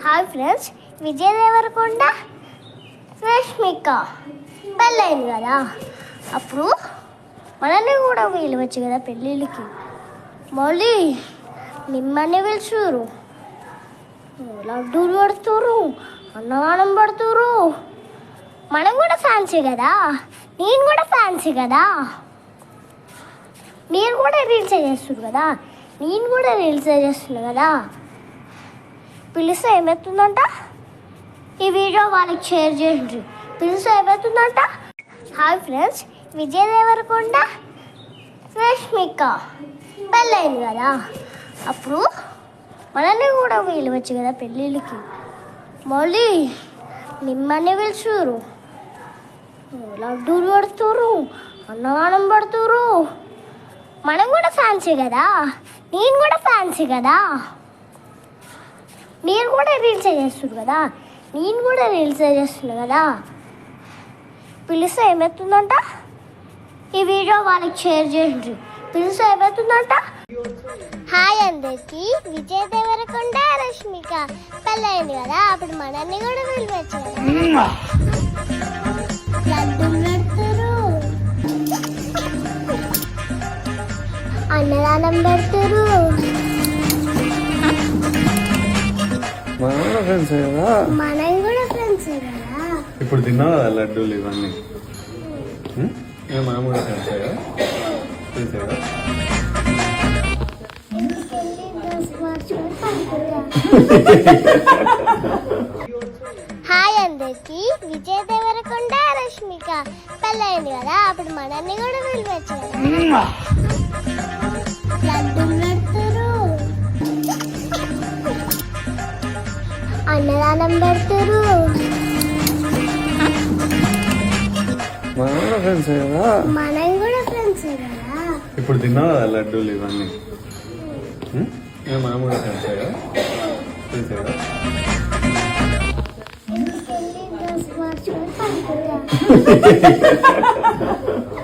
Hi friends, Vijay Devarakonda Rashmika పెళ్ళైంది కదా. అప్పుడు మనల్ని కూడా పిలవచ్చు కదా పెళ్ళిళ్ళకి. మళ్ళీ మిమ్మల్ని పిలుచురు, లడ్డూలు పడుతురు, అన్నదానం పడుతురు. మనం కూడా ఫ్యాన్సీ కదా, నేను కూడా ఫ్యాన్సీ కదా. మీరు కూడా రీల్స్ చేస్తున్నారు కదా, నేను కూడా రీల్స్ చేస్తున్నా కదా. పిలిస్తే ఏమవుతుందంట, ఈ వీడియో వాళ్ళకి షేర్ చేయండి. పిలిస్తే ఏమవుతుందంట. హాయ్ ఫ్రెండ్స్, విజయ్ దేవరకొండ రష్మిక పెళ్ళైంది కదా. అప్పుడు మనల్ని కూడా పిలవచ్చు కదా పెళ్ళిళ్ళకి. మళ్ళీ మిమ్మల్ని పిలుచురు, లడ్డూలు పడుతురు, అన్నదానం పడుతురు. మనం కూడా ఫ్యాన్సీ కదా, నేను కూడా ఫ్యాన్సీ కదా. మీరు కూడా రీల్స్ చేస్తున్నారు కదా, నేను కూడా రీల్స్ చేస్తున్నా కదా. పిలిస్తే ఏమవుతుందంట, ఈ వీడియో వాళ్ళకి షేర్ చేయండి. పిలిస్తే ఏమవుతుందంట. హాయ్ అందరికి, విజయ్ దేవరకొండ రష్మిక పెళ్ళైంది కదా. అప్పుడు మనల్ని కూడా పిలవచ్చు కదా. లడ్డూలు పెడతారు, అన్నదానం పెడతారు. మనం కూడా ఫ్రెండ్స్ కదా. మనం కూడా ఫ్రెండ్స్ కదా. ఇప్పుడు తిన్నావు కదా లడ్డూలు ఇవన్నీ. మనం కూడా ఫ్రెండ్స్ కదా, తెలుసు కదా. హాయ్ అందరికి, విజయ్ దేవరకొండ రష్మిక పెళ్ళైంది కదా. అప్పుడు మనల్ని కూడా పిలవచ్చు కదా. లడ్డూలు పెడతారు, అన్నదానం పెడతారు. మనం కూడా ఫ్రెండ్స్ కదా. మనం కూడా ఫ్రెండ్స్ కదా. ఇప్పుడు తిన్నావు కదా లడ్డూలు ఇవన్నీ. మనం కూడా ఫ్రెండ్స్ కదా, తెలుసు కదా. మార్చుకొని